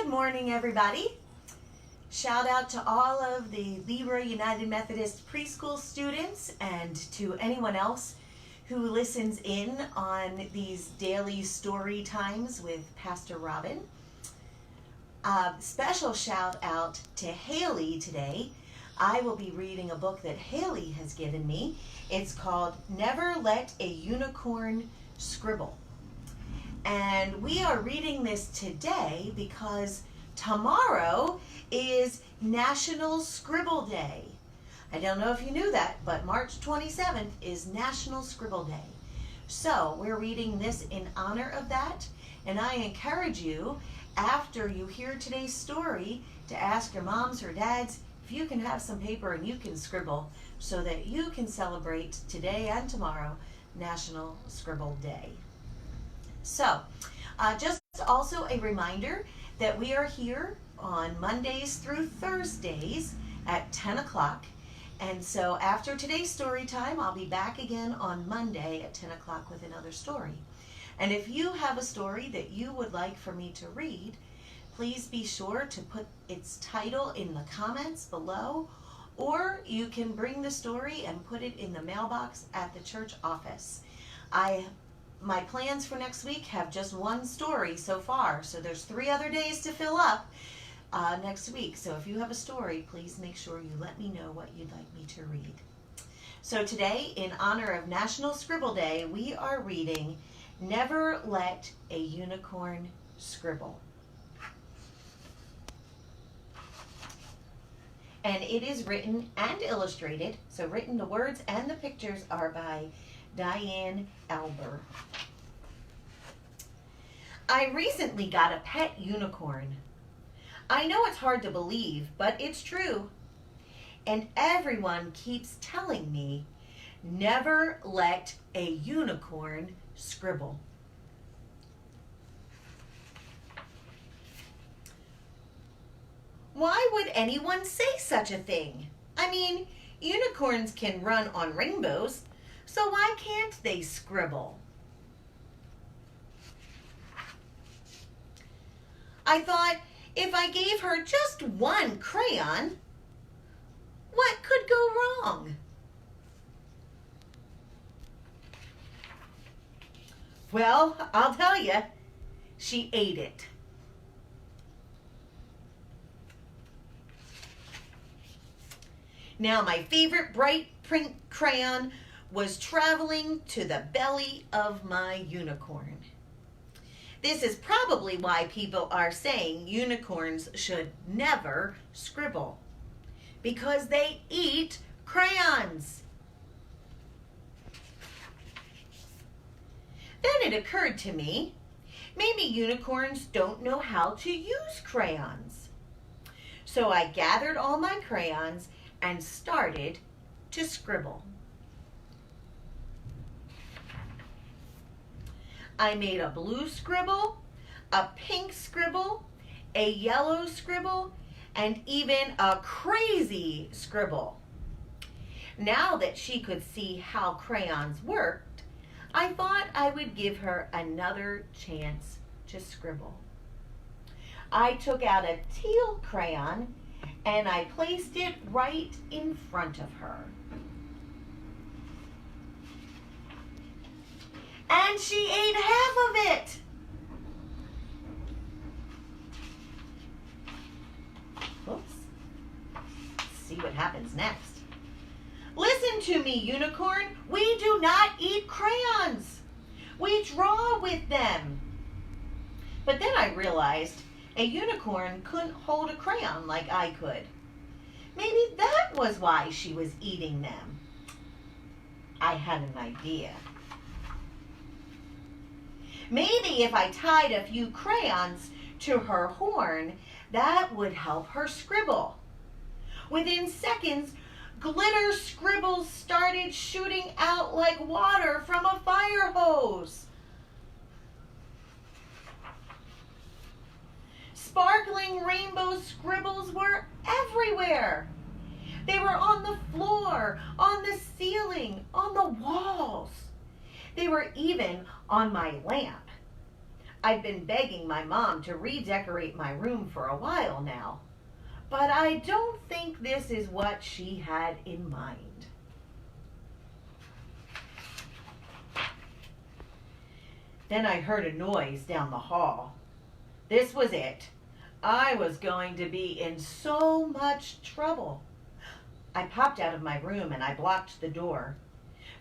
Good morning, everybody. Shout out to all of the Libra United Methodist preschool students and to anyone else who listens in on these daily story times with Pastor Robin. Special shout out to Haley today. I will be reading a book that Haley has given me. It's called Never Let a Unicorn Scribble. And we are reading this today because tomorrow is National Scribble Day. I don't know if you knew that, but March 27th is National Scribble Day. So we're reading this in honor of that, and I encourage you, after you hear today's story, to ask your moms or dads if you can have some paper and you can scribble so that you can celebrate today and tomorrow National Scribble Day. So, just also a reminder that we are here on Mondays through Thursdays at 10 o'clock. And so after today's story time, I'll be back again on Monday at 10 o'clock with another story. And if you have a story that you would like for me to read, please be sure to put its title in the comments below, or you can bring the story and put it in the mailbox at the church office. My plans for next week have just one story so far, so there's 3 other days to fill up next week. So if you have a story, please make sure you let me know what you'd like me to read. So today, in honor of National Scribble Day, we are reading Never Let a Unicorn Scribble. And it is written and illustrated, so written, the words and the pictures are by Diane Alber. I recently got a pet unicorn. I know it's hard to believe, but it's true. And everyone keeps telling me, never let a unicorn scribble. Why would anyone say such a thing? I mean, unicorns can run on rainbows, so why can't they scribble? I thought, if I gave her just one crayon, what could go wrong? Well, I'll tell you, she ate it. Now, my favorite bright print crayon was traveling to the belly of my unicorn. This is probably why people are saying unicorns should never scribble, because they eat crayons. Then it occurred to me, maybe unicorns don't know how to use crayons. So I gathered all my crayons and started to scribble. I made a blue scribble, a pink scribble, a yellow scribble, and even a crazy scribble. Now that she could see how crayons worked, I thought I would give her another chance to scribble. I took out a teal crayon and I placed it right in front of her. And she ate half of it. Oops. Let's see what happens next. Listen to me, unicorn. We do not eat crayons. We draw with them. But then I realized a unicorn couldn't hold a crayon like I could. Maybe that was why she was eating them. I had an idea. Maybe if I tied a few crayons to her horn, that would help her scribble. Within seconds, glitter scribbles started shooting out like water from a fire hose. Sparkling rainbow scribbles were everywhere. They were on the floor, on the ceiling, on the walls. They were even on my lamp. I've been begging my mom to redecorate my room for a while now, but I don't think this is what she had in mind. Then I heard a noise down the hall. This was it. I was going to be in so much trouble. I popped out of my room and I blocked the door.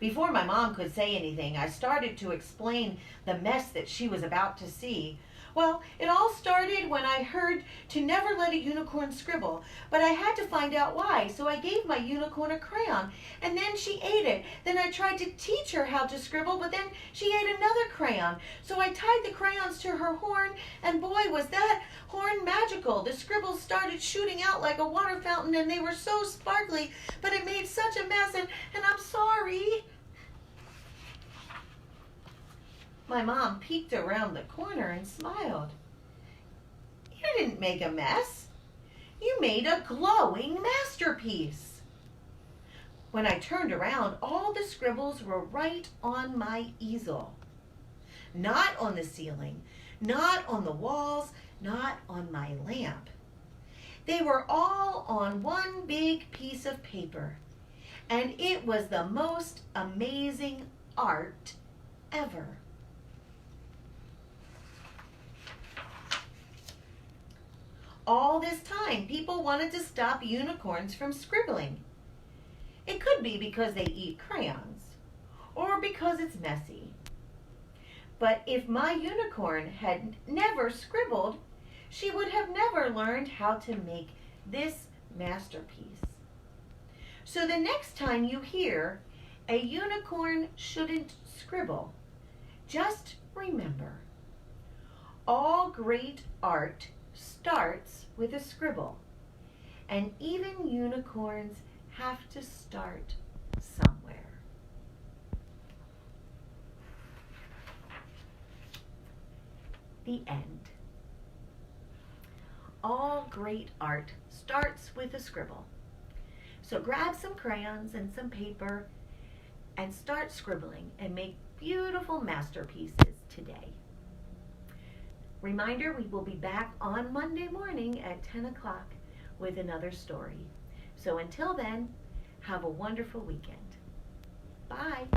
Before my mom could say anything, I started to explain the mess that she was about to see. Well, it all started when I heard to never let a unicorn scribble, but I had to find out why, so I gave my unicorn a crayon, and then she ate it. Then I tried to teach her how to scribble, but then she ate another crayon. So I tied the crayons to her horn, and boy, was that horn magical. The scribbles started shooting out like a water fountain, and they were so sparkly, but it made such a mess, and I'm sorry. My mom peeked around the corner and smiled. You didn't make a mess. You made a glowing masterpiece. When I turned around, all the scribbles were right on my easel. Not on the ceiling, not on the walls, not on my lamp. They were all on one big piece of paper, and it was the most amazing art ever. All this time, people wanted to stop unicorns from scribbling. It could be because they eat crayons, or because it's messy. But if my unicorn had never scribbled, she would have never learned how to make this masterpiece. So the next time you hear a unicorn shouldn't scribble, just remember, all great art starts with a scribble, and even unicorns have to start somewhere. The end. All great art starts with a scribble. So grab some crayons and some paper and start scribbling and make beautiful masterpieces today. Reminder, we will be back on Monday morning at 10 o'clock with another story. So until then, have a wonderful weekend. Bye.